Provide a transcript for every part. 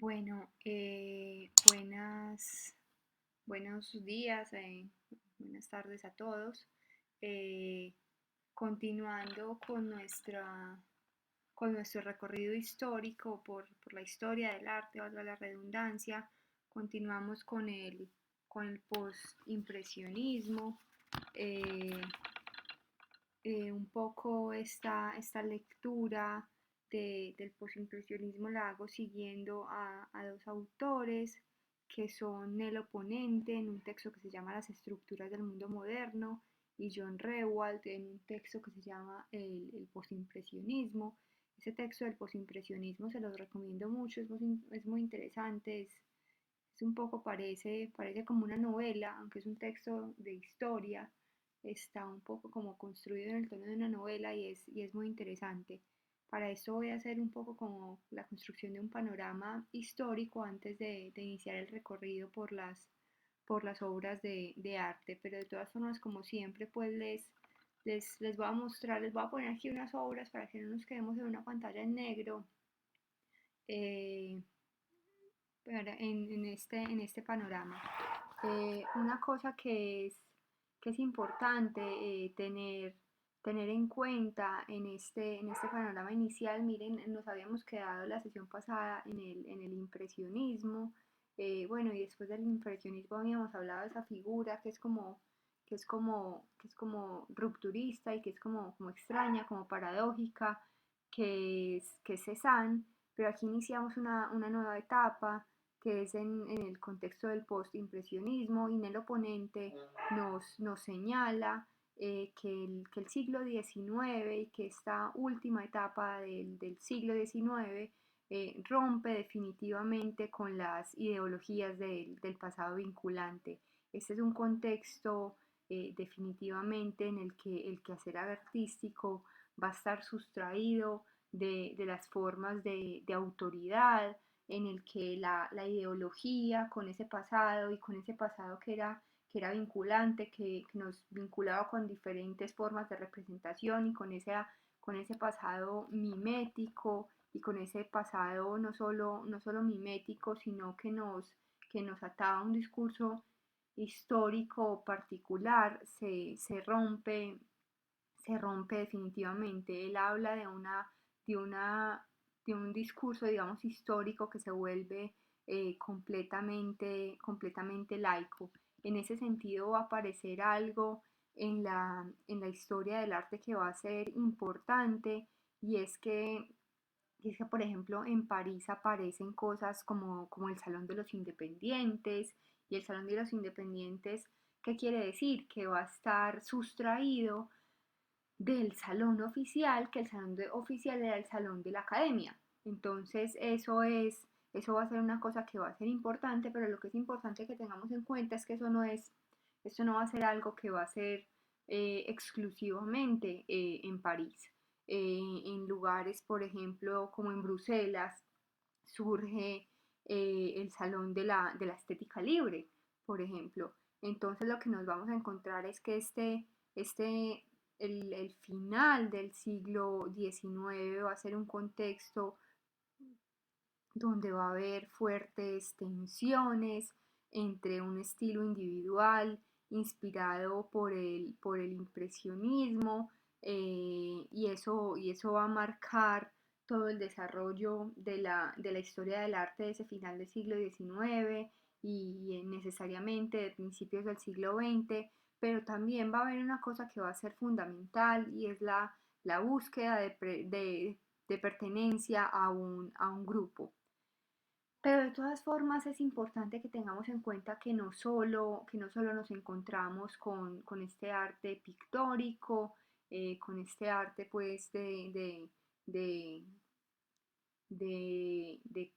Bueno, buenos días, buenas tardes a todos. Eh, Continuando con nuestro recorrido histórico por la historia del arte, valga la redundancia, continuamos con el post-impresionismo. eh, un poco esta lectura del posimpresionismo la hago siguiendo a dos autores que son Nelo Ponente en un texto que se llama Las estructuras del mundo moderno y John Rewald en un texto que se llama el posimpresionismo. Ese texto del posimpresionismo se los recomiendo mucho, es muy interesante, es un poco parece como una novela, aunque es un texto de historia, está un poco como construido en el tono de una novela y es muy interesante. Para esto voy a hacer un poco como la construcción de un panorama histórico antes de iniciar el recorrido por las obras de arte, pero de todas formas, como siempre, pues les voy a mostrar, les voy a poner aquí unas obras para que no nos quedemos en una pantalla en negro. eh, en este panorama. Una cosa que es importante tener en cuenta en este panorama inicial, miren, nos habíamos quedado la sesión pasada en el impresionismo, bueno, y después del impresionismo habíamos hablado de esa figura que es como rupturista y que es como extraña, como paradójica, que es Cézanne, pero aquí iniciamos una nueva etapa que es en el contexto del postimpresionismo, y en el oponente nos señala que el siglo XIX y que esta última etapa del siglo XIX rompe definitivamente con las ideologías del pasado vinculante. Este es un contexto definitivamente en el que el quehacer artístico va a estar sustraído de las formas de autoridad, en el que la ideología con ese pasado y con ese pasado que era vinculante, que nos vinculaba con diferentes formas de representación y con ese pasado mimético y con ese pasado no solo mimético, sino que nos ataba a un discurso histórico particular, se rompe definitivamente. Él habla de una, de un discurso, digamos, histórico que se vuelve completamente laico. En ese sentido va a aparecer algo en la historia del arte que va a ser importante, y es que, por ejemplo, en París aparecen cosas como el Salón de los Independientes, y el Salón de los Independientes, ¿qué quiere decir? Que va a estar sustraído del salón oficial, que oficial era el salón de la academia. Entonces eso va a ser una cosa que va a ser importante, pero lo que es importante que tengamos en cuenta es que esto no va a ser algo que va a ser exclusivamente en París. En lugares, por ejemplo, como en Bruselas, surge el Salón de la Estética Libre, por ejemplo. Entonces lo que nos vamos a encontrar es que el final del siglo XIX va a ser un contexto donde va a haber fuertes tensiones entre un estilo individual inspirado por el impresionismo, y eso va a marcar todo el desarrollo de la historia del arte de ese final del siglo XIX y necesariamente de principios del siglo XX, pero también va a haber una cosa que va a ser fundamental, y es la búsqueda de pertenencia a un grupo. Pero de todas formas es importante que tengamos en cuenta que no solo nos encontramos con este arte pictórico, con este arte pues de,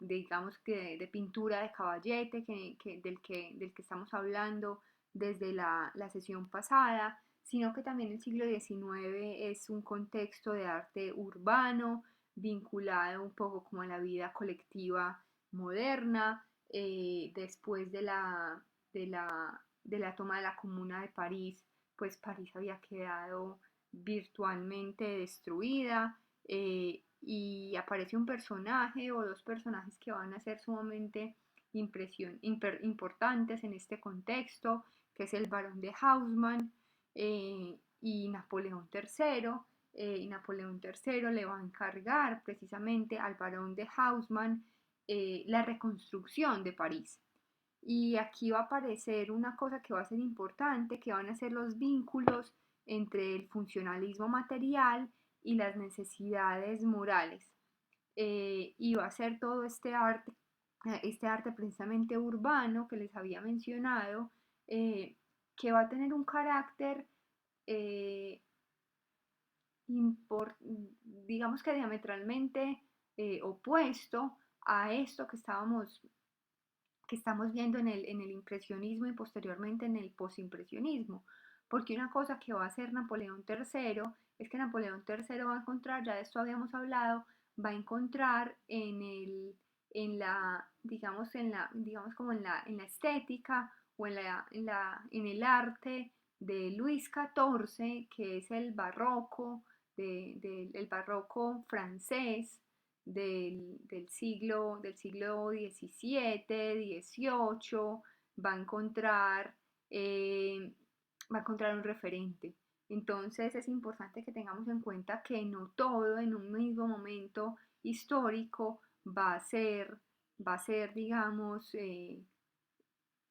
digamos que de pintura de caballete del que estamos hablando desde la sesión pasada, sino que también el siglo XIX es un contexto de arte urbano vinculado un poco como a la vida colectiva moderna, después de la toma de la Comuna de París, pues París había quedado virtualmente destruida, y aparece un personaje o dos personajes que van a ser sumamente importantes en este contexto, que es el barón de Haussmann y Napoleón III. Y Napoleón III le va a encargar precisamente al barón de Haussmann la reconstrucción de París. Y aquí va a aparecer una cosa que va a ser importante, que van a ser los vínculos entre el funcionalismo material y las necesidades morales. Y va a ser todo este arte precisamente urbano que les había mencionado, que va a tener un carácter, eh, digamos que diametralmente opuesto a esto que estamos viendo en el impresionismo y posteriormente en el posimpresionismo. Porque una cosa que va a hacer Napoleón III es que Napoleón III va a encontrar, ya de esto habíamos hablado, va a encontrar digamos como en la estética o en el arte de Luis XIV, que es el barroco, el barroco francés, del siglo XVII, XVIII, va a encontrar, eh, va a encontrar un referente. Entonces es importante que tengamos en cuenta que no todo en un mismo momento histórico digamos,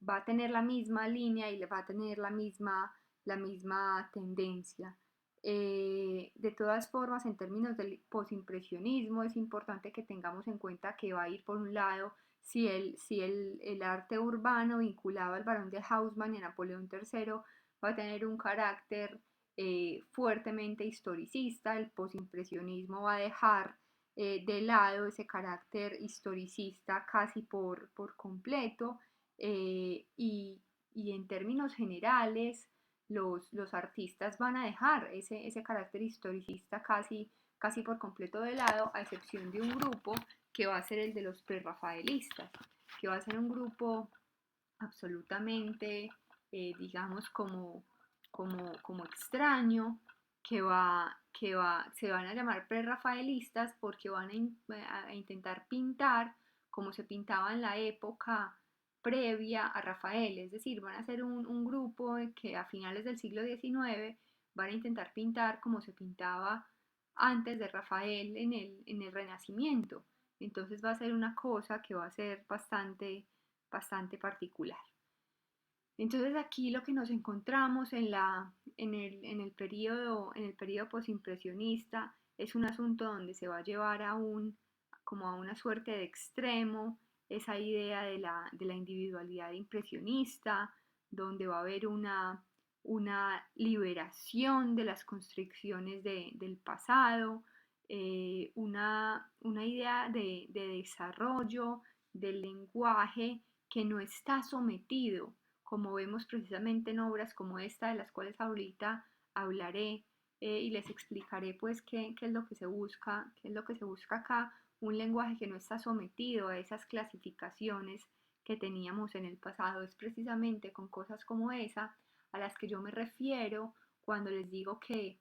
va a tener la misma línea y va a tener la misma tendencia. De todas formas, en términos del posimpresionismo, es importante que tengamos en cuenta que va a ir por un lado, si el arte urbano vinculado al barón de Haussmann y a Napoleón III va a tener un carácter fuertemente historicista, el posimpresionismo va a dejar de lado ese carácter historicista casi por completo, y en términos generales los artistas van a dejar ese carácter historicista casi por completo de lado, a excepción de un grupo que va a ser el de los prerrafaelistas, que va a ser un grupo absolutamente, digamos, como extraño, se van a llamar prerrafaelistas porque van a intentar pintar como se pintaba en la época previa a Rafael, es decir, van a ser un grupo que a finales del siglo XIX van a intentar pintar como se pintaba antes de Rafael en el Renacimiento. Entonces va a ser una cosa que va a ser bastante particular. Entonces aquí lo que nos encontramos en el periodo posimpresionista es un asunto donde se va a llevar como a una suerte de extremo esa idea de la individualidad impresionista, donde va a haber una liberación de las constricciones del pasado, una idea de desarrollo del lenguaje que no está sometido, como vemos precisamente en obras como esta, de las cuales ahorita hablaré, y les explicaré pues qué es lo que se busca, qué es lo que se busca acá, un lenguaje que no está sometido a esas clasificaciones que teníamos en el pasado. Es precisamente con cosas como esa a las que yo me refiero cuando les digo que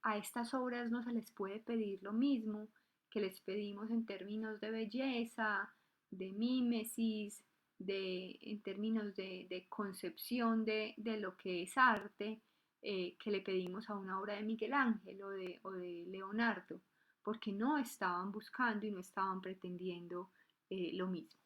a estas obras no se les puede pedir lo mismo que les pedimos en términos de belleza, de mímesis, en términos de concepción de lo que es arte, que le pedimos a una obra de Miguel Ángel o de Leonardo, porque no estaban buscando y no estaban pretendiendo lo mismo.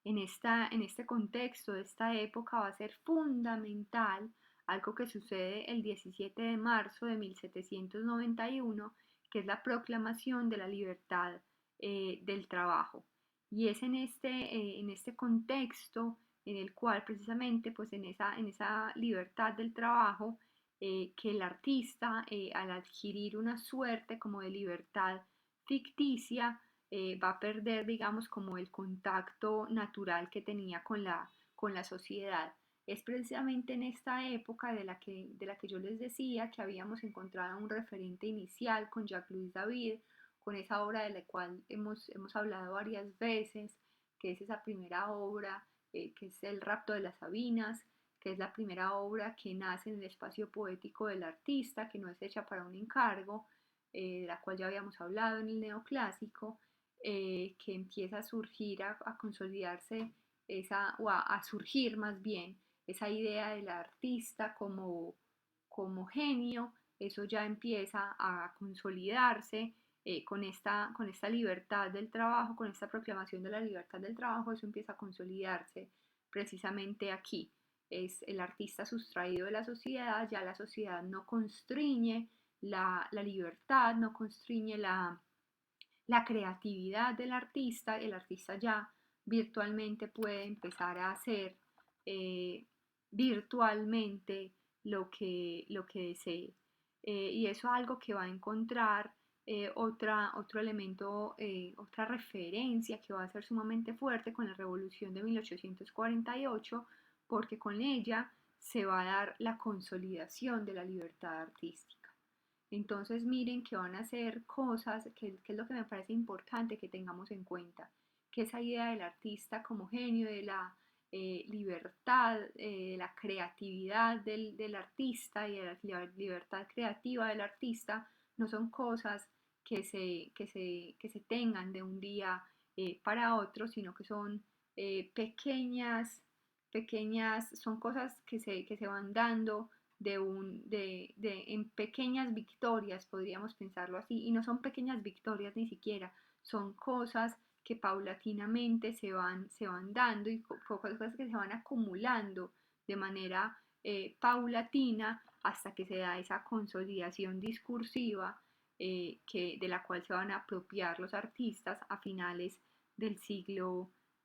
En este contexto de esta época va a ser fundamental algo que sucede el 17 de marzo de 1791, que es la proclamación de la libertad del trabajo. Y es en este contexto en el cual precisamente pues en esa libertad del trabajo, que el artista, al adquirir una suerte como de libertad ficticia, va a perder, digamos, como el contacto natural que tenía con la sociedad. Es precisamente en esta época de la que yo les decía que habíamos encontrado un referente inicial con Jacques-Louis David, con esa obra de la cual hemos hablado varias veces, que es esa primera obra, que es El rapto de las Sabinas, que es la primera obra que nace en el espacio poético del artista, que no es hecha para un encargo, de la cual ya habíamos hablado en el neoclásico, que empieza a surgir, a consolidarse a surgir más bien esa idea del artista como genio. Eso ya empieza a consolidarse con esta libertad del trabajo, con esta proclamación de la libertad del trabajo. Eso empieza a consolidarse precisamente aquí. Es el artista sustraído de la sociedad, ya la sociedad no constriñe la libertad, no constriñe la creatividad del artista. El artista ya virtualmente puede empezar a hacer eh, virtualmente lo que desee. Y eso es algo que va a encontrar otro elemento, otra referencia que va a ser sumamente fuerte con la revolución de 1848, porque con ella se va a dar la consolidación de la libertad artística. Entonces miren que van a ser cosas, que es lo que me parece importante que tengamos en cuenta, que esa idea del artista como genio, de la libertad, la creatividad del artista y de la libertad creativa del artista no son cosas que se tengan de un día para otro, sino que son pequeñas, son cosas que se van dando en pequeñas victorias, podríamos pensarlo así, y no son pequeñas victorias ni siquiera, son cosas que paulatinamente se van dando y cosas que se van acumulando de manera paulatina hasta que se da esa consolidación discursiva de la cual se van a apropiar los artistas a finales del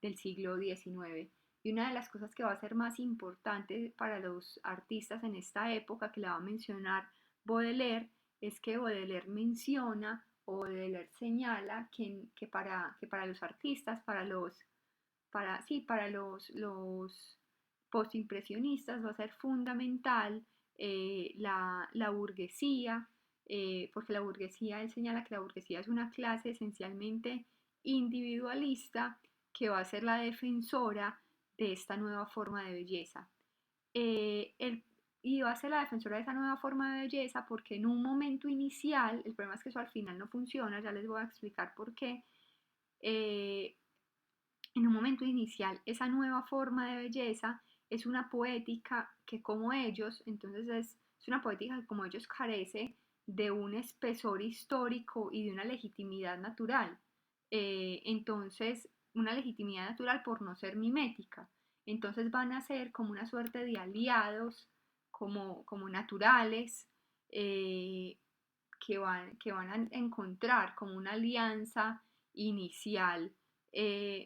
del siglo XIX. Y una de las cosas que va a ser más importante para los artistas en esta época, que la va a mencionar Baudelaire, es que Baudelaire menciona o Baudelaire señala que para los artistas, para los postimpresionistas va a ser fundamental la burguesía, porque la burguesía, él señala que la burguesía es una clase esencialmente individualista que va a ser la defensora de esta nueva forma de belleza. El, y va a ser la defensora de esa nueva forma de belleza porque en un momento inicial, el problema es que eso al final no funciona, ya les voy a explicar por qué, eh, en un momento inicial esa nueva forma de belleza es una poética que como ellos, entonces es una poética que como ellos carece de un espesor histórico y de una legitimidad natural. Entonces, una legitimidad natural por no ser mimética. Entonces van a ser como una suerte de aliados, como naturales, eh, que van a encontrar como una alianza inicial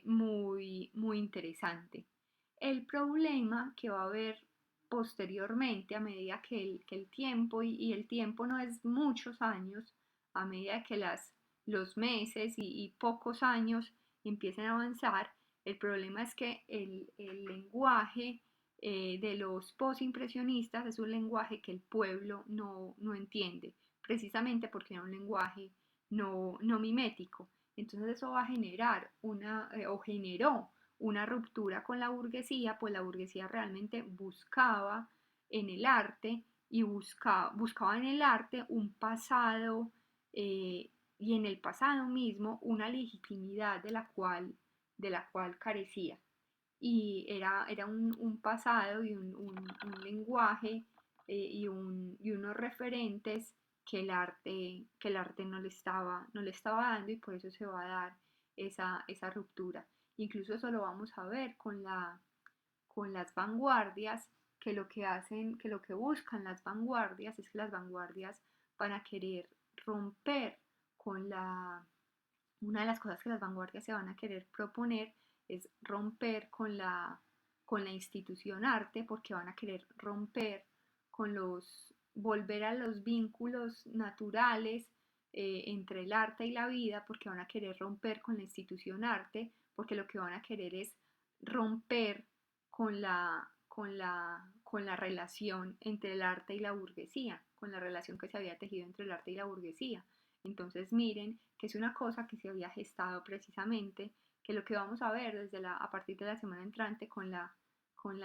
muy interesante. El problema que va a haber posteriormente, a medida que el tiempo, y el tiempo no es muchos años, a medida que los meses y pocos años empiecen a avanzar, el problema es que el lenguaje de los postimpresionistas es un lenguaje que el pueblo no entiende, precisamente porque era un lenguaje no mimético. Entonces eso va a generar o generó una ruptura con la burguesía, pues la burguesía realmente buscaba en el arte y buscaba en el arte un pasado y en el pasado mismo una legitimidad de la cual carecía. Y era un pasado y un lenguaje y unos referentes que el arte no le estaba dando, y por eso se va a dar esa ruptura. Incluso eso lo vamos a ver con las vanguardias, que lo que hacen, que lo que buscan las vanguardias es que las vanguardias van a querer romper con una de las cosas que las vanguardias se van a querer proponer es romper con la institución arte, porque van a querer romper volver a los vínculos naturales entre el arte y la vida, porque van a querer romper con la institución arte, porque lo que van a querer es romper con la relación entre el arte y la burguesía, con la relación que se había tejido entre el arte y la burguesía. Entonces miren que es una cosa que se había gestado precisamente, que lo que vamos a ver a partir de la semana entrante con la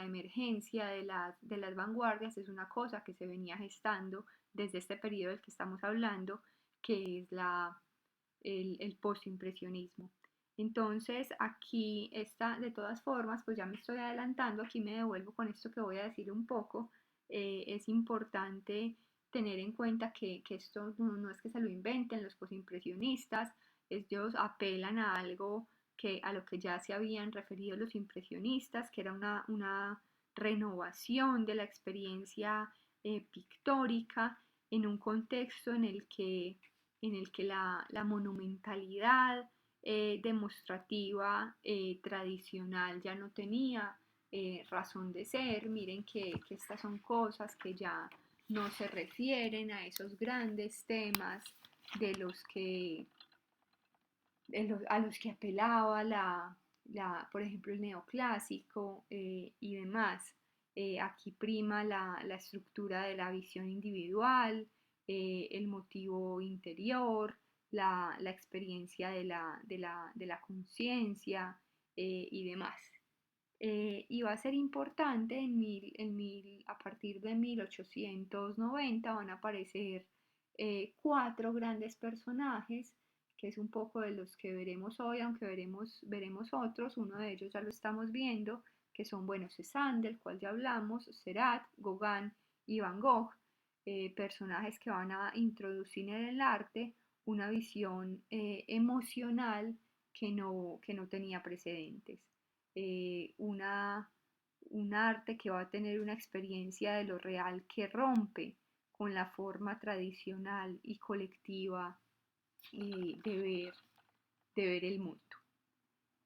emergencia de las vanguardias es una cosa que se venía gestando desde este periodo del que estamos hablando, que es el postimpresionismo. Entonces aquí está, de todas formas, pues ya me estoy adelantando, aquí me devuelvo con esto que voy a decir un poco. Es importante tener en cuenta que esto no es que se lo inventen los postimpresionistas, ellos apelan a algo a lo que ya se habían referido los impresionistas, que era una renovación de la experiencia pictórica en un contexto en el que la monumentalidad demostrativa tradicional ya no tenía razón de ser. Miren que estas son cosas que ya no se refieren a esos grandes temas de los que, a los que apelaba por ejemplo, el neoclásico y demás. Aquí prima la estructura de la visión individual, el motivo interior, la experiencia de la conciencia y demás. Y va a ser importante a partir de 1890 van a aparecer cuatro grandes personajes, que es un poco de los que veremos hoy, aunque veremos otros. Uno de ellos ya lo estamos viendo, que son, bueno, Cézanne, del cual ya hablamos, Seurat, Gauguin y Van Gogh, personajes que van a introducir en el arte una visión emocional que no tenía precedentes. Un arte que va a tener una experiencia de lo real que rompe con la forma tradicional y colectiva de ver el mundo.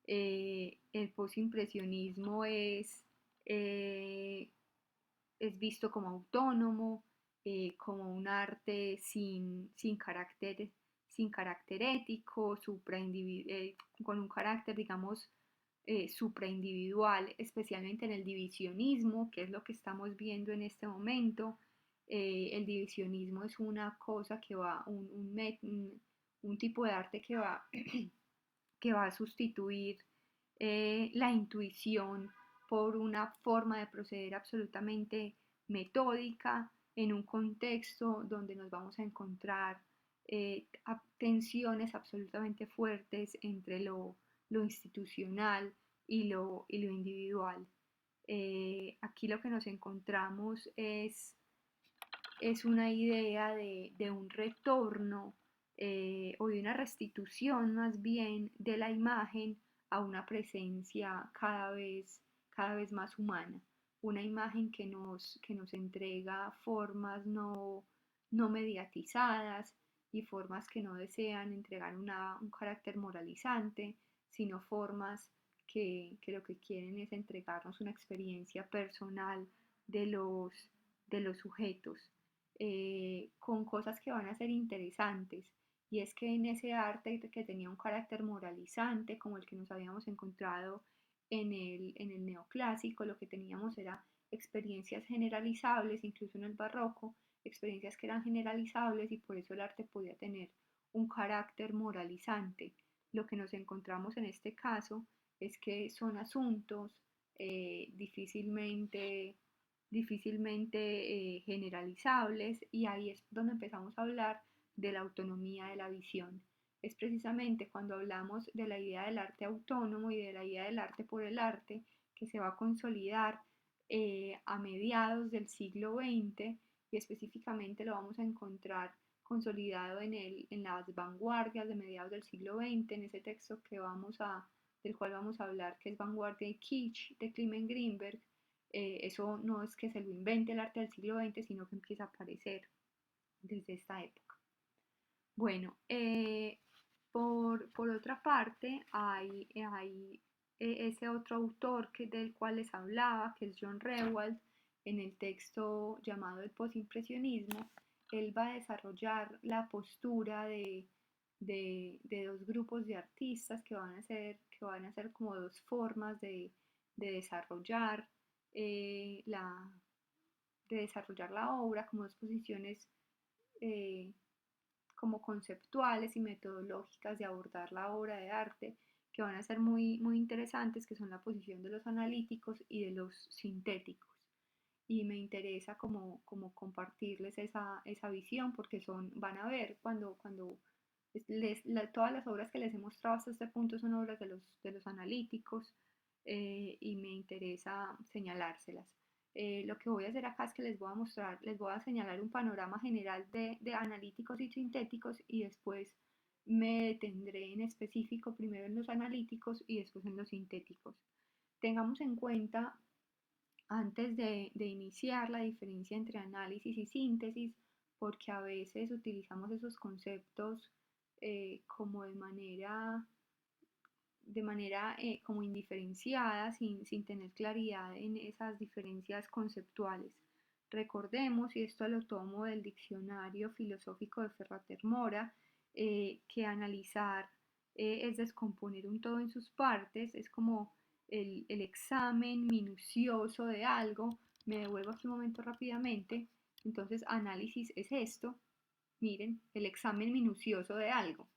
El postimpresionismo es visto como autónomo, como un arte sin carácter ético, con un carácter, digamos, supraindividual, especialmente en el divisionismo, que es lo que estamos viendo en este momento. El divisionismo es una cosa que va, un tipo de arte que va a sustituir la intuición por una forma de proceder absolutamente metódica en un contexto donde nos vamos a encontrar tensiones absolutamente fuertes entre lo institucional y lo individual. Aquí lo que nos encontramos es una idea de un retorno o de una restitución más bien de la imagen a una presencia cada vez más humana, una imagen que nos entrega formas no mediatizadas y formas que no desean entregar un carácter moralizante, sino formas que lo que quieren es entregarnos una experiencia personal de los sujetos, con cosas que van a ser interesantes. Y es que en ese arte que tenía un carácter moralizante, como el que nos habíamos encontrado en el neoclásico, lo que teníamos era experiencias generalizables, incluso en el barroco, experiencias que eran generalizables y por eso el arte podía tener un carácter moralizante. Lo que nos encontramos en este caso es que son asuntos difícilmente generalizables, y ahí es donde empezamos a hablar de la autonomía de la visión. Es precisamente cuando hablamos de la idea del arte autónomo y de la idea del arte por el arte que se va a consolidar a mediados del siglo XX, y específicamente lo vamos a encontrar consolidado en las vanguardias de mediados del siglo XX, en ese texto del cual vamos a hablar, que es Vanguardia y Kitsch, de Clement Greenberg. Eso no es que se lo invente el arte del siglo XX, sino que empieza a aparecer desde esta época. Bueno, por otra parte, hay ese otro autor del cual les hablaba, que es John Rewald, en el texto llamado El postimpresionismo. Él va a desarrollar la postura de dos grupos de artistas que van a ser como dos formas de desarrollar la, obra, como dos posiciones eh, como conceptuales y metodológicas de abordar la obra de arte, que van a ser muy, muy interesantes, que son la posición de los analíticos y de los sintéticos. y me interesa como compartirles esa visión porque van a ver cuando todas las obras que les he mostrado hasta este punto son obras de los analíticos y me interesa señalárselas. Lo que voy a hacer acá es que les voy a mostrar, les voy a señalar un panorama general de analíticos y sintéticos y después me detendré en específico primero en los analíticos y después en los sintéticos. Tengamos en cuenta antes de iniciar la diferencia entre análisis y síntesis, porque a veces utilizamos esos conceptos como de manera como indiferenciada, sin tener claridad en esas diferencias conceptuales. Recordemos, y esto lo tomo del diccionario filosófico de Ferrater Mora, que analizar es descomponer un todo en sus partes, es como el examen minucioso de algo. Me devuelvo aquí un momento rápidamente. Entonces, análisis es esto, miren, el examen minucioso de algo.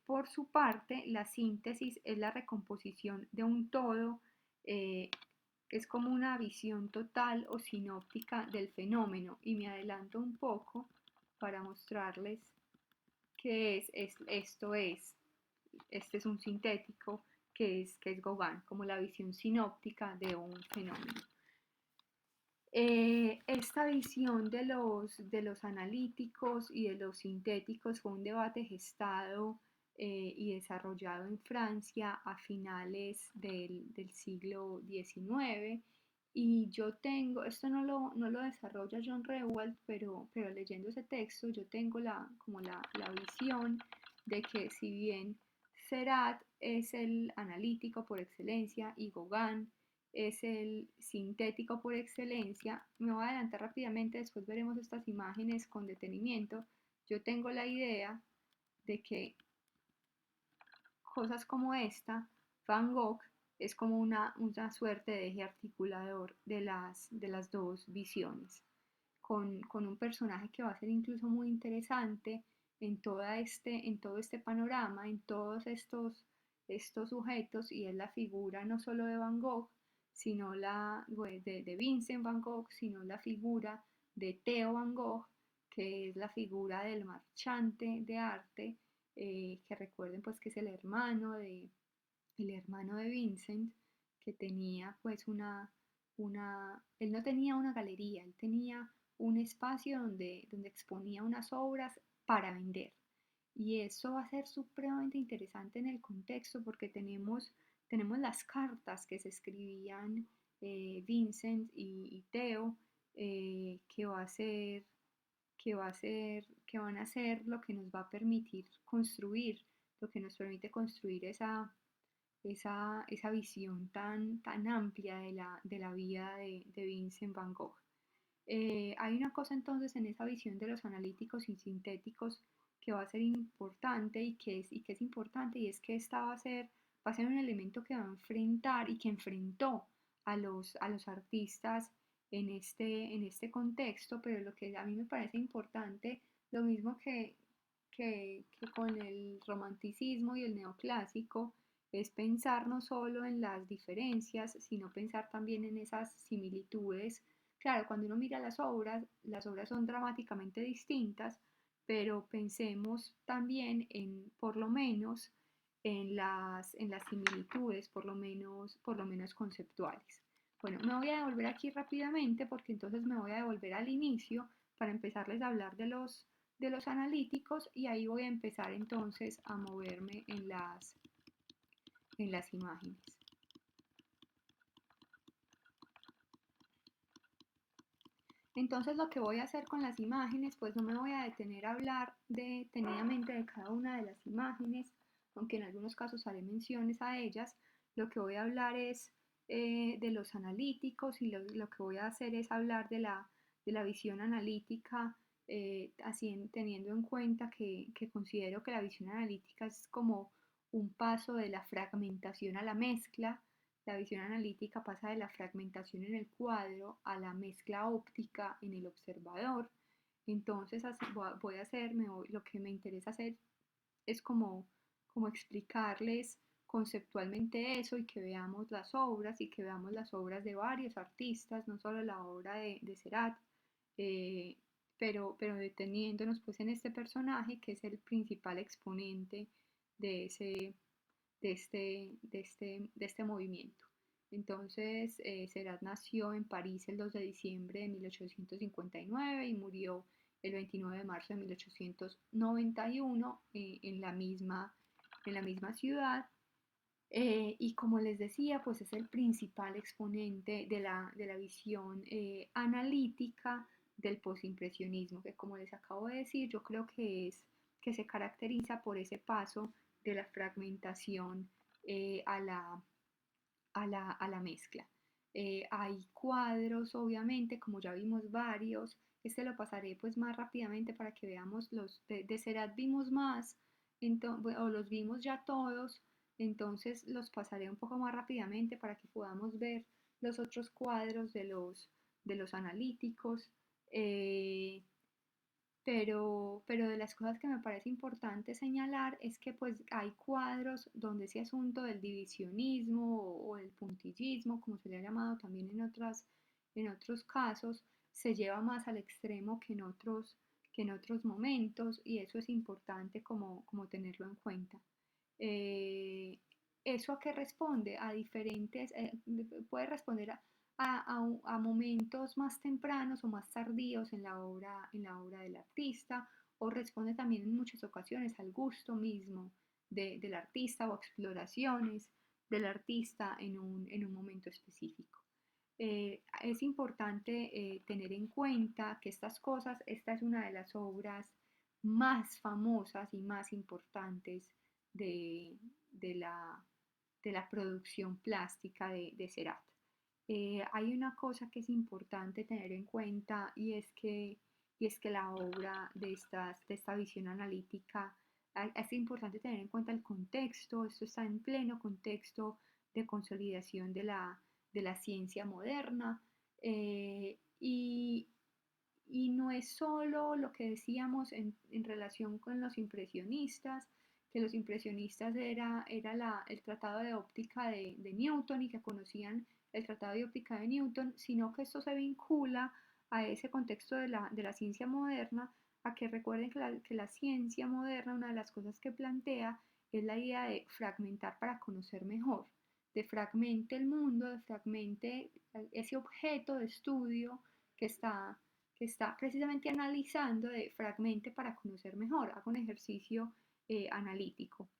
Por su parte, la síntesis es la recomposición de un todo, es como una visión total o sinóptica del fenómeno. Y me adelanto un poco para mostrarles qué este es un sintético que es Gauguin, como la visión sinóptica de un fenómeno. Esta visión de los analíticos y de los sintéticos fue un debate gestado y desarrollado en Francia a finales del siglo XIX. Y yo tengo, esto no lo desarrolla John Rewald, pero leyendo ese texto yo tengo como la visión de que si bien Seurat es el analítico por excelencia y Gauguin es el sintético por excelencia. Me voy a adelantar rápidamente, después veremos estas imágenes con detenimiento. Yo tengo la idea de que cosas como esta, Van Gogh es como una suerte de eje articulador de las dos visiones, con un personaje que va a ser incluso muy interesante en todo este panorama, en todos estos sujetos, y es la figura no solo de Van Gogh, sino de Vincent Van Gogh, sino la figura de Theo Van Gogh, que es la figura del marchante de arte, que recuerden pues que es el hermano de Vincent, que tenía pues él no tenía una galería, él tenía un espacio donde exponía unas obras para vender. Y eso va a ser supremamente interesante en el contexto porque tenemos las cartas que se escribían Vincent y Theo, que va a ser, que van a ser lo que nos va a permitir construir, lo que nos permite construir esa visión tan amplia de la vida de Vincent Van Gogh. Hay una cosa entonces en esa visión de los analíticos y sintéticos que va a ser importante y que es importante, y es que esta va a ser un elemento que va a enfrentar y que enfrentó a los artistas en este contexto. Pero lo que a mí me parece importante, lo mismo que con el romanticismo y el neoclásico, es pensar no solo en las diferencias, sino pensar también en esas similitudes. Claro, cuando uno mira las obras son dramáticamente distintas, pero pensemos también por lo menos, en las similitudes, por lo menos conceptuales. Bueno, me voy a devolver aquí rápidamente porque entonces me voy a devolver al inicio para empezarles a hablar de los analíticos, y ahí voy a empezar entonces a moverme en las imágenes. Entonces lo que voy a hacer con las imágenes, pues no me voy a detener a hablar detenidamente de cada una de las imágenes, aunque en algunos casos haré menciones a ellas. Lo que voy a hablar es de los analíticos, y lo que voy a hacer es hablar de la visión analítica, así teniendo en cuenta que considero que la visión analítica es como un paso de la fragmentación a la mezcla. La visión analítica pasa de la fragmentación en el cuadro a la mezcla óptica en el observador. Entonces lo que me interesa hacer es como explicarles conceptualmente eso y que veamos las obras y que veamos las obras de varios artistas, no solo la obra de Seurat, eh, pero deteniéndonos pues en este personaje que es el principal exponente de, ese, de este movimiento. Entonces, Seurat nació en París el 2 de diciembre de 1859 y murió el 29 de marzo de 1891 en la misma ciudad. Y como les decía, pues es el principal exponente de la visión analítica del posimpresionismo, que como les acabo de decir, yo creo que se caracteriza por ese paso de la fragmentación a a la mezcla. Hay cuadros, obviamente, como ya vimos varios, este lo pasaré pues más rápidamente para que veamos los de Seurat vimos más, o los vimos ya todos, entonces los pasaré un poco más rápidamente para que podamos ver los otros cuadros de los analíticos. Eh, pero de las cosas que me parece importante señalar es que pues hay cuadros donde ese asunto del divisionismo o el puntillismo, como se le ha llamado también en otros casos, se lleva más al extremo que en otros momentos y eso es importante como tenerlo en cuenta. Eh, ¿Eso a qué responde? A diferentes, puede responder a momentos más tempranos o más tardíos en la obra del artista, o responde también en muchas ocasiones al gusto mismo del artista o exploraciones del artista en un momento específico. Es importante tener en cuenta que estas cosas, esta es una de las obras más famosas y más importantes de, de la, de la producción plástica de Seurat. Hay una cosa que es importante tener en cuenta y es que la obra de esta visión analítica, es importante tener en cuenta el contexto, esto está en pleno contexto de consolidación de la ciencia moderna y no es solo lo que decíamos en relación con los impresionistas, que los impresionistas era el tratado de óptica de Newton y que conocían el tratado de óptica de Newton, sino que esto se vincula a ese contexto de la ciencia moderna, a que recuerden que la ciencia moderna, una de las cosas que plantea es la idea de fragmentar para conocer mejor, de fragmente el mundo, de fragmente ese objeto de estudio que está precisamente analizando de fragmente para conocer mejor, haga un ejercicio analítico.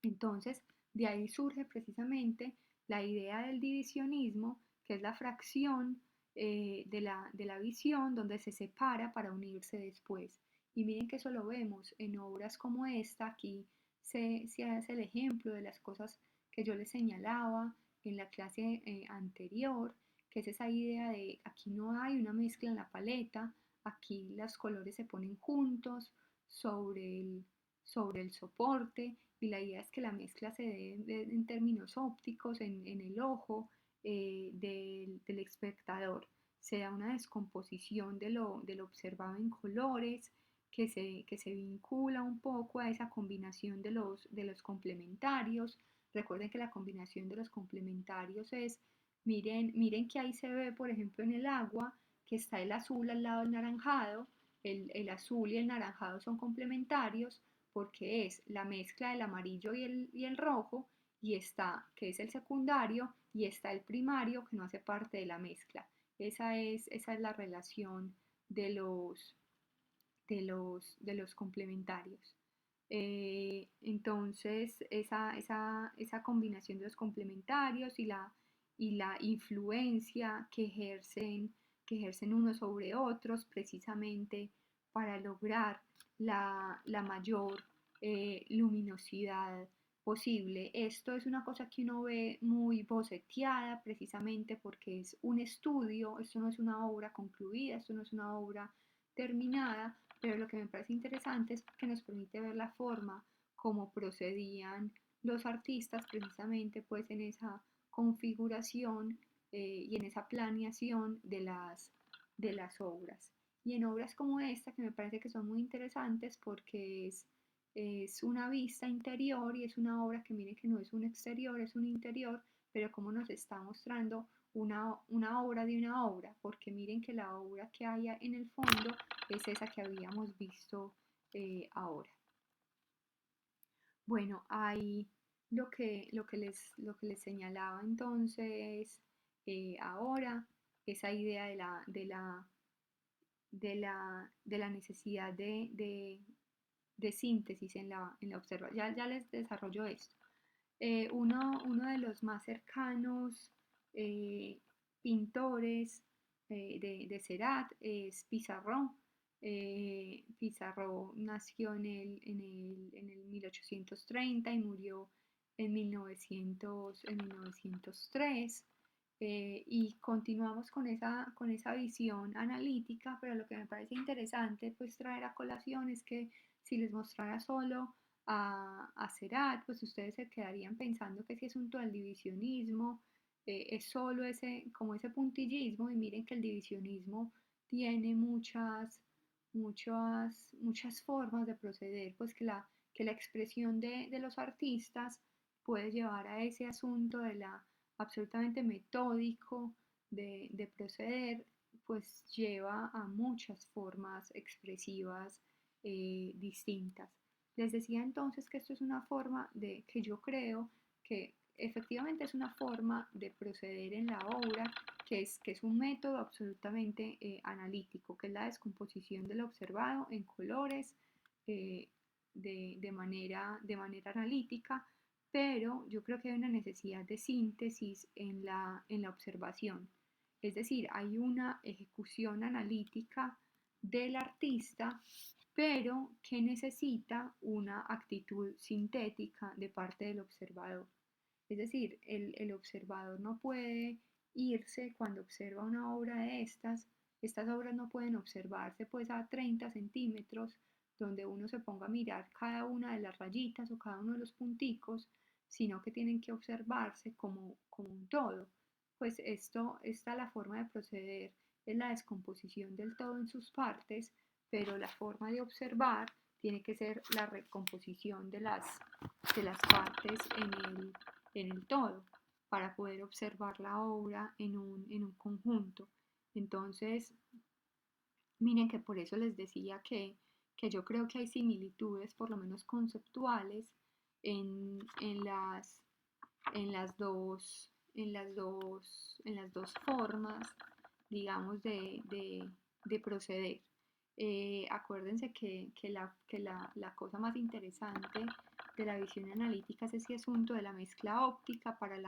Entonces, de ahí surge precisamente la idea del divisionismo, que es la fracción de la visión donde se separa para unirse después. Y miren que eso lo vemos en obras como esta, aquí se hace el ejemplo de las cosas que yo les señalaba en la clase anterior, que es esa idea de aquí no hay una mezcla en la paleta, aquí los colores se ponen juntos sobre el soporte y la idea es que la mezcla se dé en términos ópticos, en el ojo del espectador, se da una descomposición de lo observado en colores que se vincula un poco a esa combinación de los complementarios. Recuerden que la combinación de los complementarios es, miren que ahí se ve, por ejemplo, en el agua, que está el azul al lado del naranjado, el azul y el naranjado son complementarios porque es la mezcla del amarillo y el rojo, y está, que es el secundario, y está el primario, que no hace parte de la mezcla. Esa es la relación de de los complementarios. Entonces, esa combinación de los complementarios y la influencia que ejercen unos sobre otros precisamente para lograr la mayor luminosidad posible. Esto es una cosa que uno ve muy boceteada precisamente porque es un estudio, esto no es una obra concluida, esto no es una obra terminada, pero lo que me parece interesante es que nos permite ver la forma como procedían los artistas precisamente pues en esa configuración y en esa planeación de las obras. Y en obras como esta que me parece que son muy interesantes porque es una vista interior y es una obra que miren que no es un exterior, es un interior, pero como nos está mostrando una obra de una obra, porque miren que la obra que hay en el fondo es esa que habíamos visto ahora. Bueno, hay lo que les señalaba entonces ahora, esa idea de la necesidad de síntesis en la observación. Ya les desarrollo esto. Uno de los más cercanos eh, pintores de Seurat es Pizarro. Pizarro nació en el 1830 y murió en 1903. Y continuamos con esa visión analítica, pero lo que me parece interesante pues traer a colación es que si les mostrara solo a Seurat, pues ustedes se quedarían pensando que ese asunto del divisionismo es solo como ese puntillismo, y miren que el divisionismo tiene muchas formas de proceder, pues que la expresión de los artistas puede llevar a ese asunto de la absolutamente metódico de proceder, pues lleva a muchas formas expresivas distintas. Les decía entonces que esto es una forma de que yo creo que efectivamente es una forma de proceder en la obra que es un método absolutamente analítico, que es la descomposición del observado en colores eh, de manera analítica, pero yo creo que hay una necesidad de síntesis en la observación. Es decir, hay una ejecución analítica del artista, pero que necesita una actitud sintética de parte del observador. Es decir, el observador no puede irse cuando observa una obra de estas obras no pueden observarse pues a 30 centímetros, donde uno se ponga a mirar cada una de las rayitas o cada uno de los punticos, sino que tienen que observarse como un todo. Pues esta la forma de proceder es la descomposición del todo en sus partes, pero la forma de observar tiene que ser la recomposición de las partes en el todo, para poder observar la obra en un conjunto. Entonces, miren que por eso les decía que yo creo que hay similitudes, por lo menos conceptuales, en las dos formas, digamos, de proceder. Acuérdense que la cosa más interesante de la visión analítica es ese asunto de la mezcla óptica para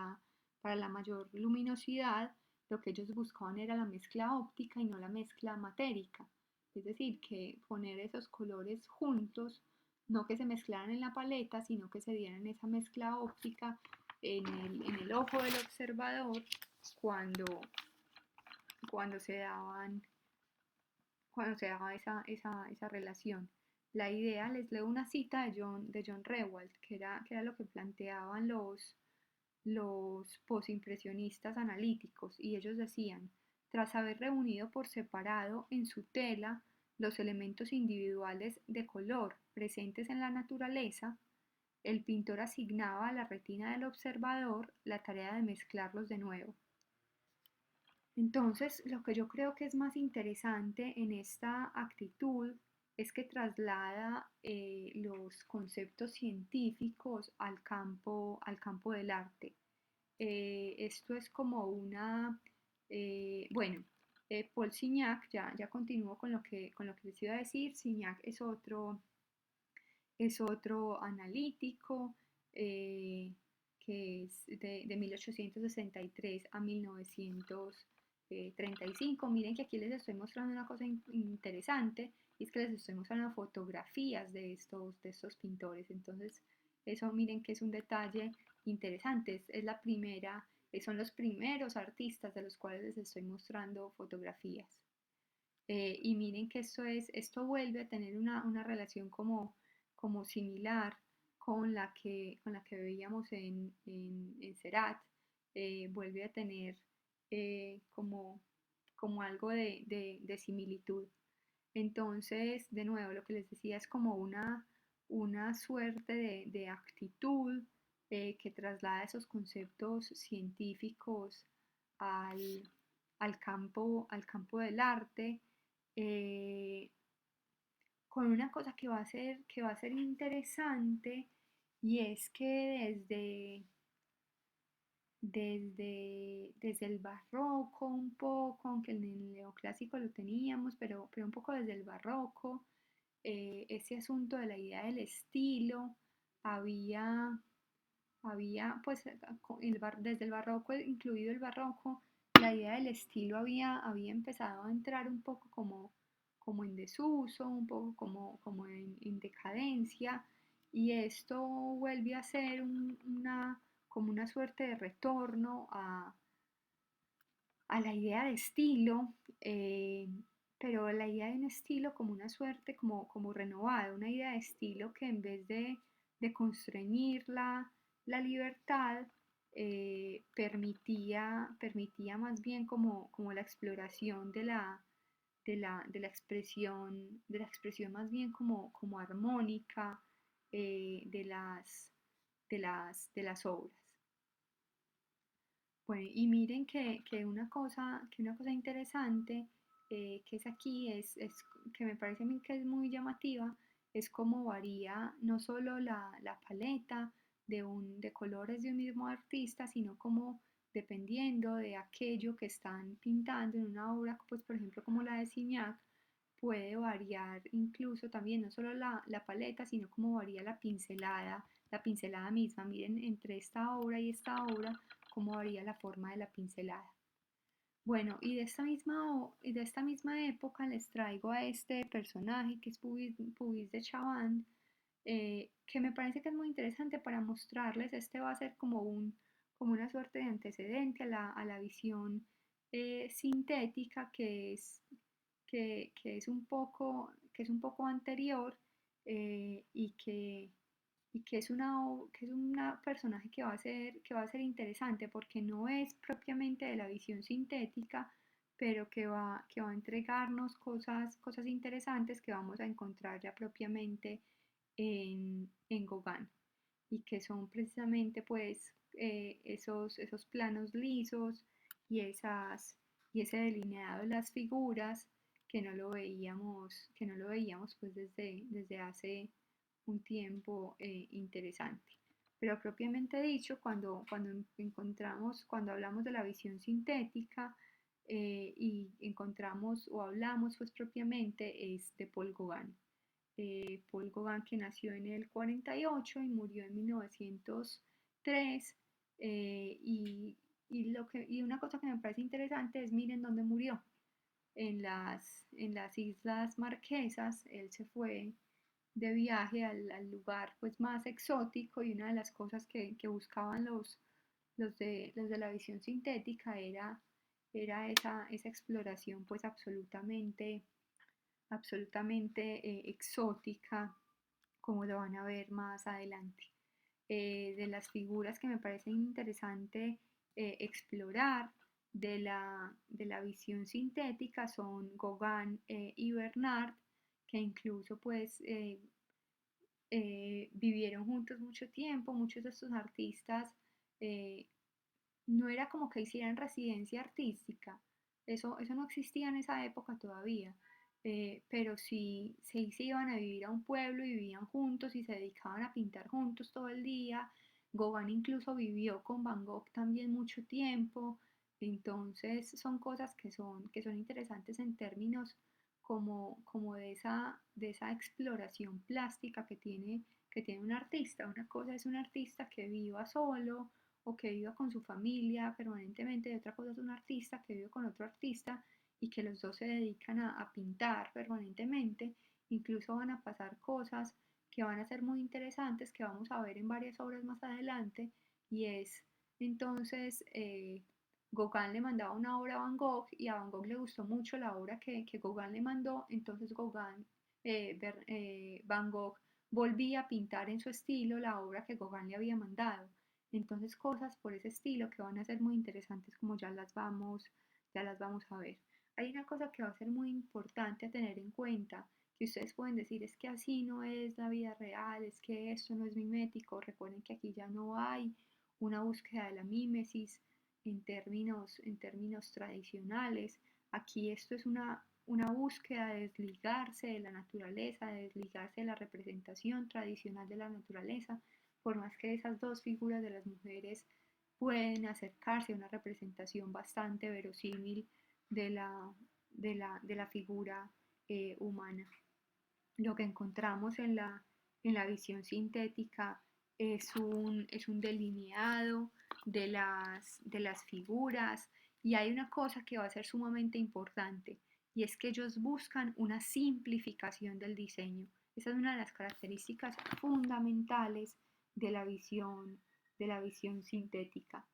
la mayor luminosidad. Lo que ellos buscaban era la mezcla óptica y no la mezcla matérica. Es decir, que poner esos colores juntos, no que se mezclaran en la paleta, sino que se dieran esa mezcla óptica en el ojo del observador cuando, cuando se daban cuando se daba esa relación. La idea, les leo una cita de John Rewald, que era lo que planteaban los posimpresionistas analíticos, y ellos decían: tras haber reunido por separado en su tela los elementos individuales de color presentes en la naturaleza, el pintor asignaba a la retina del observador la tarea de mezclarlos de nuevo. Entonces, lo que yo creo que es más interesante en esta actitud es que traslada los conceptos científicos al campo del arte. Esto es como bueno, Paul Signac, ya continúo con lo que les iba a decir. Signac es otro analítico eh, que es de 1863 a 1935. Miren que aquí les estoy mostrando una cosa interesante, y es que les estoy mostrando fotografías de estos pintores. Entonces, eso miren que es un detalle interesante. Es la primera, son los primeros artistas de los cuales les estoy mostrando fotografías. Y miren que esto vuelve a tener una relación como similar con la que veíamos en Seurat. Vuelve a tener como algo de similitud. Entonces, de nuevo, lo que les decía es como una suerte de actitud que traslada esos conceptos científicos al, al campo del arte, eh, con una cosa que va a ser interesante, y es que desde el barroco un poco, aunque en el neoclásico lo teníamos, pero un poco desde el barroco, ese asunto de la idea del estilo había, había pues desde el barroco, incluido el barroco, la idea del estilo había empezado a entrar un poco como en desuso, un poco como en decadencia, y esto vuelve a ser como una suerte de retorno a la idea de estilo, pero la idea de un estilo como una suerte, como renovada, una idea de estilo que en vez de constreñir la libertad, permitía más bien como la exploración de la expresión más bien como armónica, de las obras. Bueno, y miren que una cosa interesante que es aquí, que me parece a mí que es muy llamativa, es cómo varía no solo la paleta de colores de un mismo artista, sino como dependiendo de aquello que están pintando en una obra, pues por ejemplo como la de Signac, puede variar incluso también no solo la paleta, sino cómo varía la pincelada misma. Miren, entre esta obra y esta obra, cómo varía la forma de la pincelada. Bueno, y de esta misma época les traigo a este personaje que es Puvis de Chavannes, que me parece que es muy interesante para mostrarles. Este va a ser como una suerte de antecedente a la visión sintética que es un poco anterior, y que es una personaje que va a ser interesante porque no es propiamente de la visión sintética, pero que va a entregarnos cosas interesantes que vamos a encontrar ya propiamente en Gauguin, y que son precisamente pues esos planos lisos y, y ese delineado de las figuras que no lo veíamos pues desde hace un tiempo interesante. Pero propiamente dicho, cuando hablamos de la visión sintética, y encontramos o hablamos pues propiamente es de Paul Gauguin. Paul Gauguin, que nació en el 48 y murió en 1903, y una cosa que me parece interesante es, miren dónde murió, en las Islas Marquesas. Él se fue de viaje al lugar pues más exótico, y una de las cosas que buscaban los de la visión sintética era esa exploración pues absolutamente exótica, como lo van a ver más adelante. De las figuras que me parecen interesante explorar de la visión sintética son Gauguin y Bernard, que incluso pues vivieron juntos mucho tiempo. Muchos de estos artistas eh, no era como que hicieran residencia artística, eso no existía en esa época todavía, pero sí se iban a vivir a un pueblo y vivían juntos y se dedicaban a pintar juntos todo el día. Gauguin incluso vivió con Van Gogh también mucho tiempo. Entonces son cosas que son interesantes en términos como de esa exploración plástica que tiene un artista. Una cosa es un artista que viva solo o que viva con su familia permanentemente, y otra cosa es un artista que vive con otro artista y que los dos se dedican a pintar permanentemente. Incluso van a pasar cosas que van a ser muy interesantes, que vamos a ver en varias obras más adelante, y es entonces Gauguin le mandaba una obra a Van Gogh, y a Van Gogh le gustó mucho la obra que Gauguin le mandó. Entonces Van Gogh volvía a pintar en su estilo la obra que Gauguin le había mandado. Entonces cosas por ese estilo que van a ser muy interesantes, como ya las vamos a ver. Hay una cosa que va a ser muy importante a tener en cuenta, que ustedes pueden decir es que así no es la vida real, es que esto no es mimético. Recuerden que aquí ya no hay una búsqueda de la mímesis en términos tradicionales. Aquí esto es una búsqueda de desligarse de la naturaleza, de desligarse de la representación tradicional de la naturaleza, por más que esas dos figuras de las mujeres pueden acercarse a una representación bastante verosímil de la figura humana. Lo que encontramos en la visión sintética es un delineado de las figuras, y hay una cosa que va a ser sumamente importante, y es que ellos buscan una simplificación del diseño. Esa es una de las características fundamentales de de la visión sintética.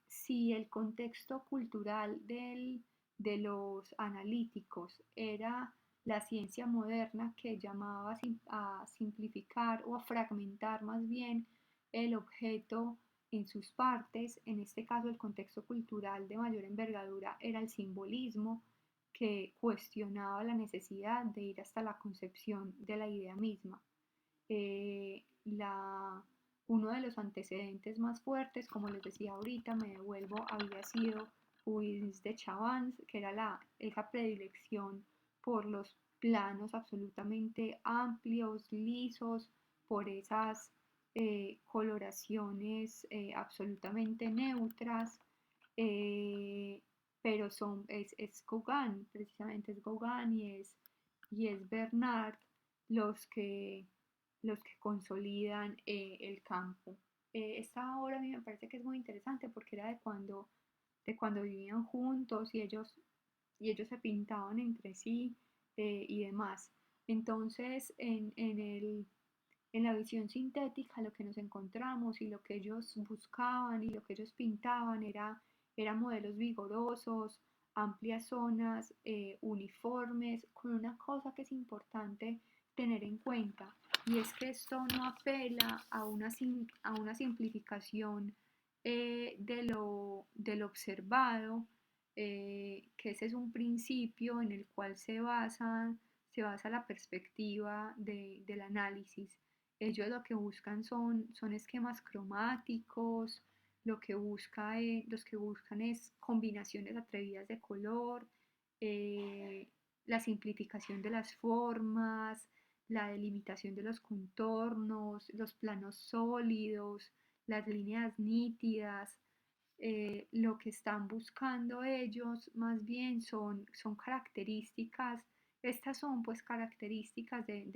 Si el contexto cultural de los analíticos era la ciencia moderna, que llamaba a simplificar o a fragmentar más bien el objeto en sus partes. En este caso, el contexto cultural de mayor envergadura era el simbolismo, que cuestionaba la necesidad de ir hasta la concepción de la idea misma. Eh, la, Uno de los antecedentes más fuertes, como les decía ahorita, me devuelvo, había sido Huys de Chavans, que era esa predilección por los planos absolutamente amplios, lisos, por esas coloraciones absolutamente neutras, eh, pero es Gauguin, precisamente es Gauguin y es Bernard los que, los que consolidan el campo. Esta obra a mí me parece que es muy interesante porque era de cuando vivían juntos y ellos se pintaban entre sí y demás. Entonces, en la visión sintética lo que nos encontramos y lo que ellos buscaban y lo que ellos pintaban era modelos vigorosos, amplias zonas, uniformes, con una cosa que es importante tener en cuenta, y es que esto no apela a una simplificación de lo observado, que ese es un principio en el cual se basa la perspectiva del análisis. Ellos lo que buscan son esquemas cromáticos, los que buscan es combinaciones atrevidas de color, eh, la simplificación de las formas, la delimitación de los contornos, los planos sólidos, las líneas nítidas. Lo que están buscando ellos más bien son características, estas son pues características de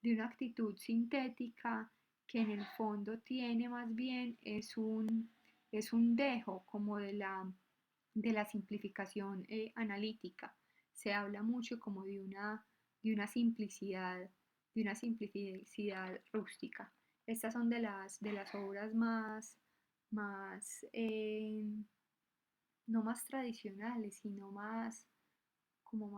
una actitud sintética, que en el fondo tiene más bien es un dejo como de la simplificación analítica. Se habla mucho como de una de una simplicidad rústica. Estas son de las obras más no más tradicionales, sino más, como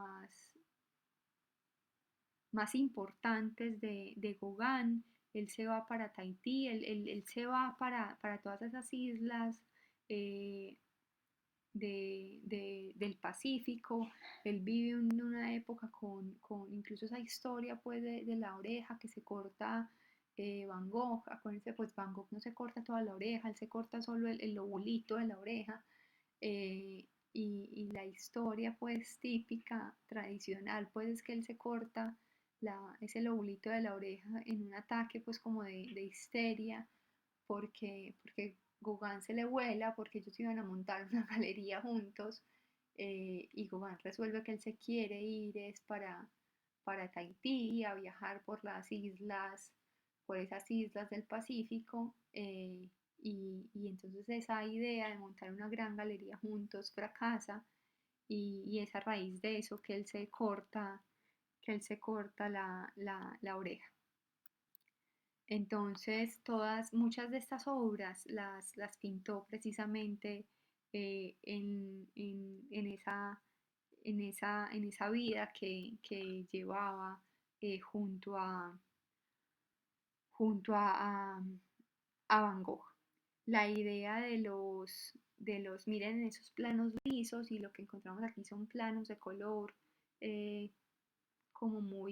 más importantes de Gauguin. Él se va para Tahití, él se va para todas esas islas eh, del Pacífico. Él vive en una época con incluso esa historia pues de la oreja que se corta Van Gogh. Acuérdense, pues Van Gogh no se corta toda la oreja, él se corta solo el lobulito de la oreja. Y la historia pues típica, tradicional, pues es que él se corta ese lobulito de la oreja en un ataque pues como de histeria, porque Gauguin se le vuela, porque ellos iban a montar una galería juntos, y Gauguin resuelve que él se quiere ir es para Tahití, a viajar por las islas, por esas islas del Pacífico, y entonces esa idea de montar una gran galería juntos fracasa, y es a raíz de eso que él se corta la oreja. Entonces, muchas de estas obras las pintó precisamente en esa vida que llevaba junto junto a Van Gogh. La idea miren, esos planos lisos, y lo que encontramos aquí son planos de color, eh, como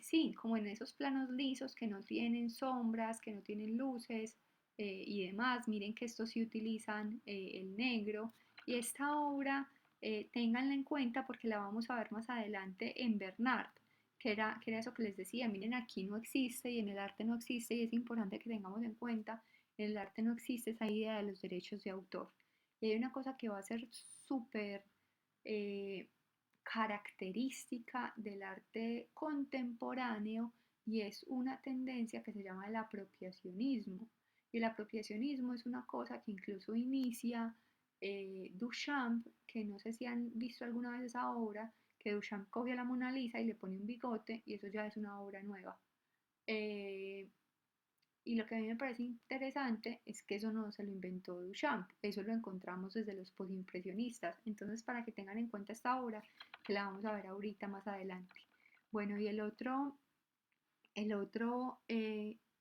sí, como en esos planos lisos que no tienen sombras, que no tienen luces y demás. Miren que estos sí utilizan el negro. Y esta obra, ténganla en cuenta porque la vamos a ver más adelante en Bernard, que era eso que les decía. Miren, aquí no existe y en el arte no existe, y es importante que tengamos en cuenta, en el arte no existe esa idea de los derechos de autor. Y hay una cosa que va a ser súper eh, característica del arte contemporáneo, y es una tendencia que se llama el apropiacionismo. Y el apropiacionismo es una cosa que incluso inicia Duchamp, que no sé si han visto alguna vez esa obra, que Duchamp coge a la Mona Lisa y le pone un bigote y eso ya es una obra nueva. Eh, y lo que a mí me parece interesante es que eso no se lo inventó Duchamp, eso lo encontramos desde los postimpresionistas. Entonces, para que tengan en cuenta esta obra, que la vamos a ver ahorita más adelante. Bueno, y el otro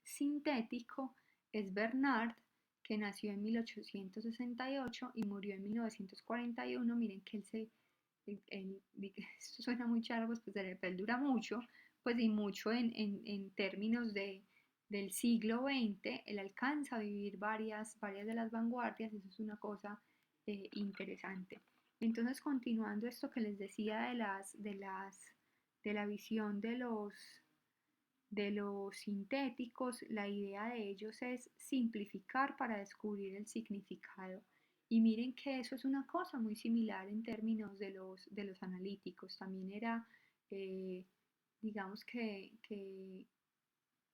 sintético es Bernard, que nació en 1868 y murió en 1941. Miren que esto suena muy charro, pues él dura mucho, pues y mucho en términos del siglo XX. Él alcanza a vivir varias de las vanguardias, eso es una cosa interesante. Entonces, continuando esto que les decía de la visión de los sintéticos, la idea de ellos es simplificar para descubrir el significado. Y miren que eso es una cosa muy similar en términos de los analíticos. También era, eh, digamos que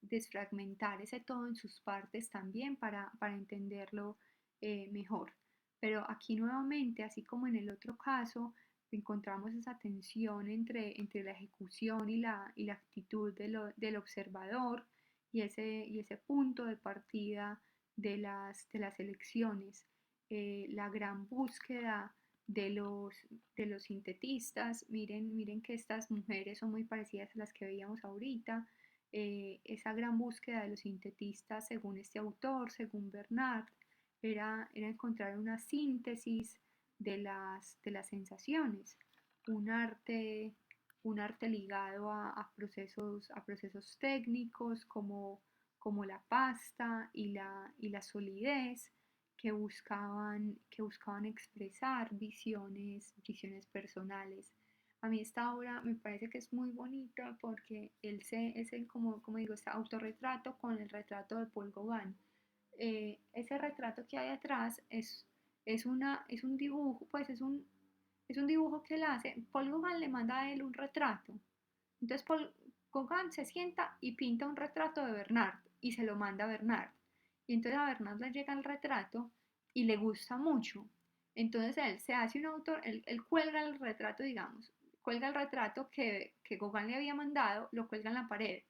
desfragmentar ese todo en sus partes también para entenderlo mejor. Pero aquí nuevamente, así como en el otro caso, encontramos esa tensión entre la ejecución y la actitud del observador, y ese punto de partida de las elecciones. La gran búsqueda de los sintetistas. Miren que estas mujeres son muy parecidas a las que veíamos ahorita. Esa gran búsqueda de los sintetistas, según este autor, según Bernard, era encontrar una síntesis de las sensaciones, un arte, un arte ligado a procesos técnicos como la pasta y la solidez, que buscaban expresar visiones personales. A mí esta obra me parece que es muy bonita porque es el, como digo, este autorretrato con el retrato de Paul Gauguin. Ese retrato que hay atrás es un dibujo, pues es un dibujo que él hace. Paul Gauguin le manda a él un retrato. Entonces Paul Gauguin se sienta y pinta un retrato de Bernard y se lo manda a Bernard. Y entonces a Bernard le llega el retrato y le gusta mucho. Entonces él se hace un autor, él cuelga el retrato, digamos, cuelga el retrato que Gauguin le había mandado, lo cuelga en la pared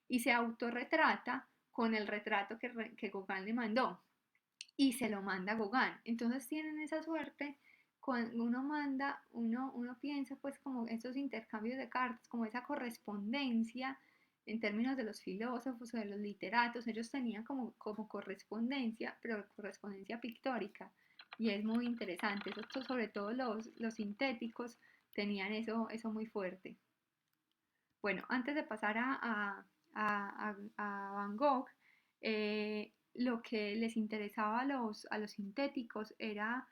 y se autorretrata con el retrato que Gauguin le mandó y se lo manda a Gauguin. Entonces tienen esa suerte. Cuando uno piensa pues como esos intercambios de cartas, como esa correspondencia en términos de los filósofos o de los literatos. Ellos tenían como correspondencia, pero correspondencia pictórica, y es muy interesante. Eso, sobre todo los sintéticos tenían eso muy fuerte. Bueno, antes de pasar a Van Gogh, lo que les interesaba a los sintéticos era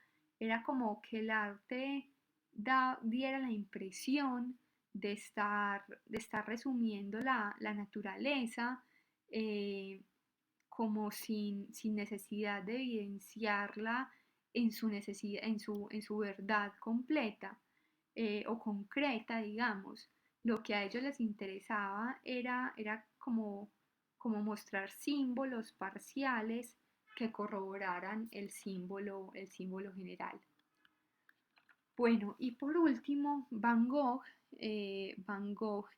como que el arte diera la impresión de estar resumiendo la naturaleza, eh, como sin necesidad de evidenciarla en su verdad completa, o concreta, digamos. Lo que a ellos les interesaba era como mostrar símbolos parciales que corroboraran el símbolo general. Bueno, y por último, Van Gogh,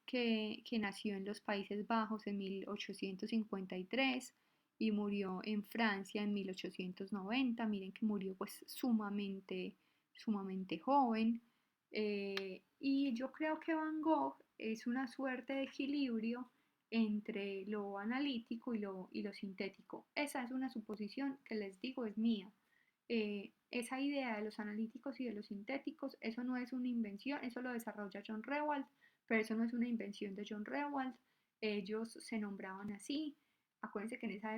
que nació en los Países Bajos en 1853 y murió en Francia en 1890. Miren que murió pues sumamente joven. Y yo creo que Van Gogh es una suerte de equilibrio entre lo analítico y lo sintético. Esa es una suposición que les digo es mía. Esa idea de los analíticos y de los sintéticos, eso no es una invención, eso lo desarrolla John Rewald, pero eso no es una invención de John Rewald, ellos se nombraban así. Acuérdense que de esa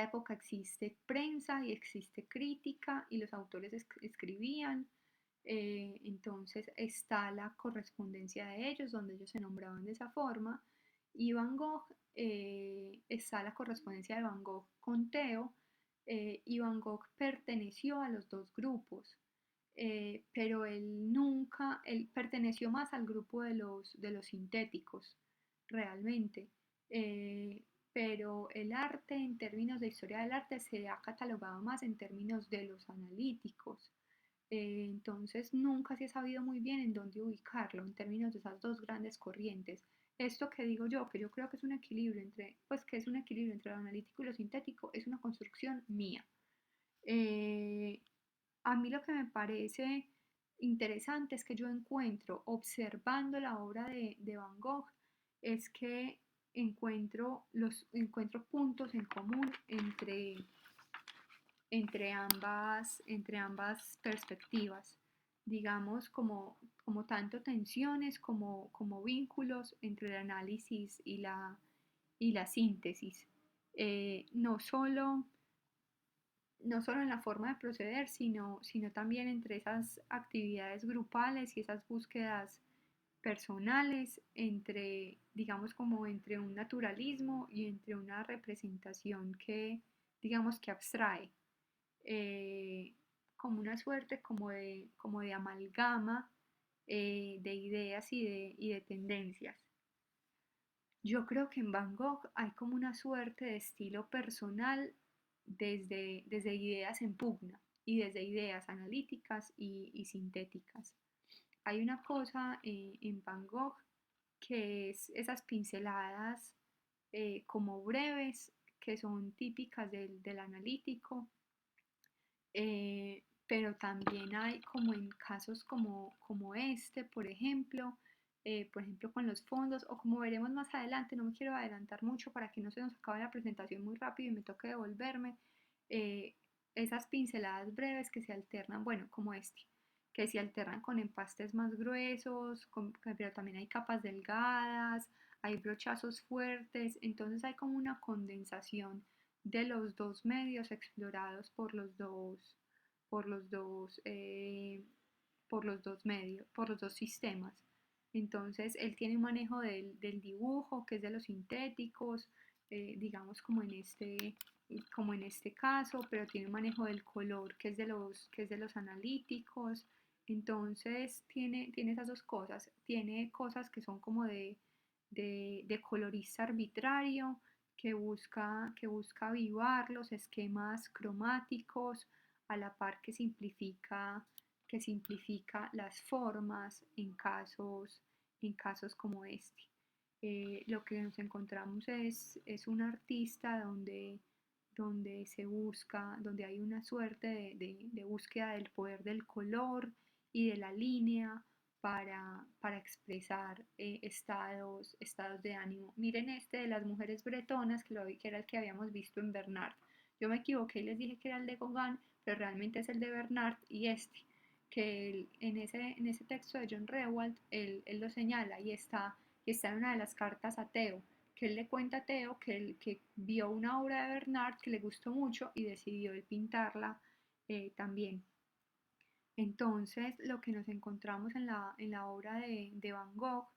época existe prensa y existe crítica y los autores escribían, entonces está la correspondencia de ellos donde ellos se nombraban de esa forma y Van Gogh, está la correspondencia de Van Gogh con Theo, y Van Gogh perteneció a los dos grupos, pero él perteneció más al grupo de los sintéticos, realmente. Eh, pero el arte, en términos de historia del arte, se ha catalogado más en términos de los analíticos. Entonces nunca se ha sabido muy bien en dónde ubicarlo en términos de esas dos grandes corrientes. Esto que digo yo, que yo creo que es un equilibrio entre, pues que es un equilibrio entre lo analítico y lo sintético, es una construcción mía. Eh, a mí lo que me parece interesante es que yo encuentro, observando la obra de Van Gogh, es que encuentro puntos en común entre ambas perspectivas, digamos, como tanto tensiones como vínculos entre el análisis y la síntesis. No solo no solo en la forma de proceder, sino también entre esas actividades grupales y esas búsquedas personales, entre, digamos, como entre un naturalismo y entre una representación que, digamos, que abstrae, eh, como una suerte como de amalgama, de ideas y de tendencias. Yo creo que en Van Gogh hay como una suerte de estilo personal desde ideas en pugna y desde ideas analíticas y sintéticas. Hay una cosa en Van Gogh que es esas pinceladas como breves que son típicas del analítico, pero también hay como en casos como este, por ejemplo con los fondos, o como veremos más adelante, no me quiero adelantar mucho para que no se nos acabe la presentación muy rápido y me toque devolverme, eh, esas pinceladas breves que se alternan, bueno, como este, que se alternan con empastes más gruesos, pero también hay capas delgadas, hay brochazos fuertes, entonces hay como una condensación de los dos medios explorados por los dos, por los dos sistemas. Entonces, él tiene un manejo del dibujo, que es de los sintéticos, digamos como en este caso, pero tiene un manejo del color, que es de los analíticos. Entonces, tiene esas dos cosas. Tiene cosas que son como de colorista arbitrario, que busca avivar los esquemas cromáticos a la par que simplifica las formas en casos como este. Lo que nos encontramos es un artista donde se busca, donde hay una suerte de búsqueda del poder del color y de la línea para expresar estados de ánimo. Miren este de las mujeres bretonas, que era el que habíamos visto en Bernard. Yo me equivoqué y les dije que era el de Gauguin, pero realmente es el de Bernard y este, que en ese texto de John Rewald, él lo señala y está en una de las cartas a Theo, que él le cuenta a Theo que vio una obra de Bernard que le gustó mucho y decidió él pintarla también. Entonces, lo que nos encontramos en la obra de Van Gogh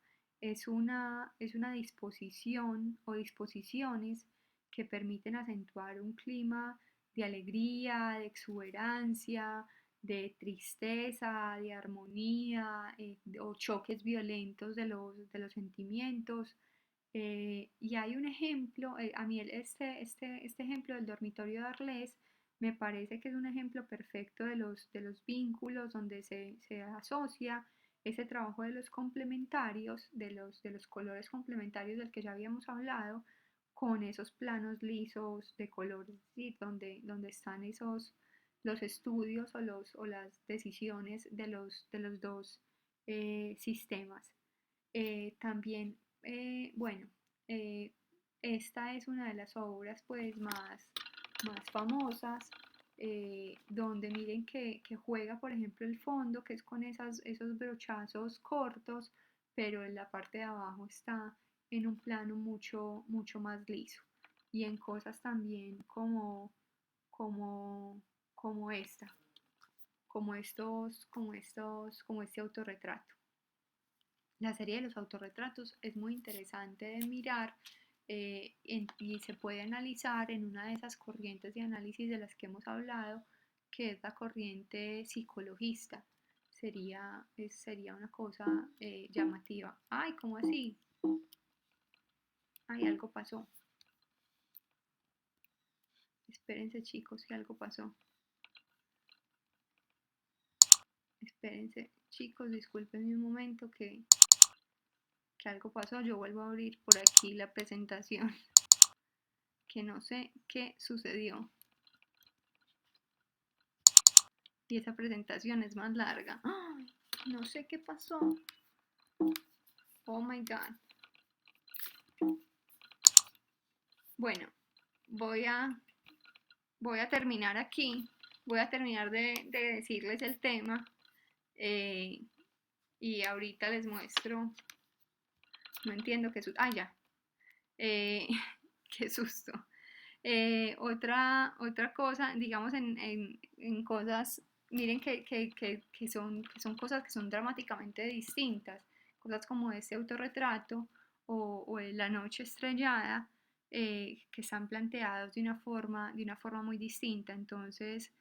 es una disposición o disposiciones que permiten acentuar un clima de alegría, de exuberancia, de tristeza, de armonía, o choques violentos de los sentimientos. Y hay un ejemplo, a mí este ejemplo del dormitorio de Arles me parece que es un ejemplo perfecto de los vínculos donde se asocia ese trabajo de los complementarios, de los colores complementarios del que ya habíamos hablado, con esos planos lisos de colores, ¿sí? Donde están los estudios o las decisiones de los dos sistemas. También, bueno, eh, esta es una de las obras pues más famosas, donde miren que juega, por ejemplo, el fondo, que es con esos brochazos cortos, pero en la parte de abajo está en un plano mucho más liso. Y en cosas también como, como esta, como este autorretrato. La serie de los autorretratos es muy interesante de mirar y se puede analizar en una de esas corrientes de análisis de las que hemos hablado, que es la corriente psicologista. Sería una cosa llamativa. Ay, ¿cómo así? Ay, algo pasó. Espérense chicos, que algo pasó. Espérense chicos, discúlpenme un momento que algo pasó. Yo vuelvo a abrir por aquí la presentación, que no sé qué sucedió. Y esa presentación es más larga. ¡Ay! No sé qué pasó. Oh my god. Bueno, voy a, voy a terminar aquí. Voy a terminar de decirles el tema. eh, y ahorita les muestro. No entiendo qué susto. Ah, ya. Eh, qué susto. Otra cosa, digamos en cosas, miren que son cosas que son dramáticamente distintas, cosas como este autorretrato o La noche estrellada, que están planteados de una forma muy distinta. Entonces,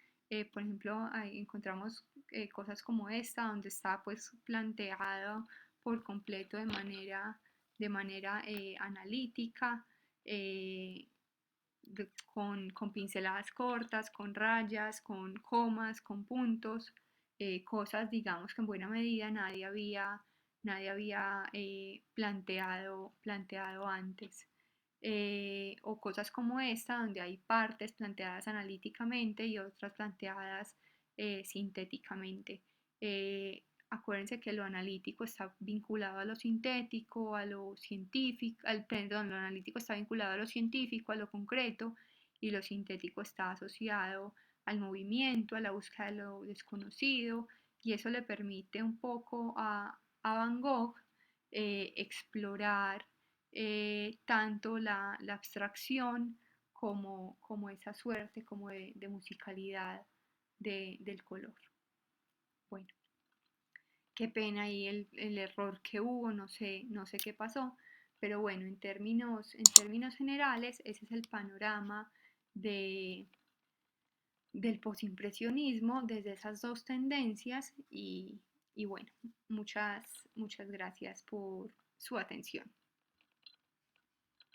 por ejemplo, ahí encontramos cosas como esta, donde está pues planteado por completo de manera analítica. eh, con pinceladas cortas, con rayas, con comas, con puntos, cosas, digamos, que en buena medida nadie había planteado antes. O cosas como esta, donde hay partes planteadas analíticamente y otras planteadas sintéticamente. Acuérdense que lo analítico está vinculado a lo sintético, a lo científico, perdón, lo analítico está vinculado a lo científico, a lo concreto, y lo sintético está asociado al movimiento, a la búsqueda de lo desconocido, y eso le permite un poco a Van Gogh explorar tanto la abstracción como esa suerte como de musicalidad del color. Bueno, qué pena ahí el error que hubo, no sé qué pasó, pero bueno, en términos generales, ese es el panorama de, del posimpresionismo desde esas dos tendencias y bueno, muchas gracias por su atención.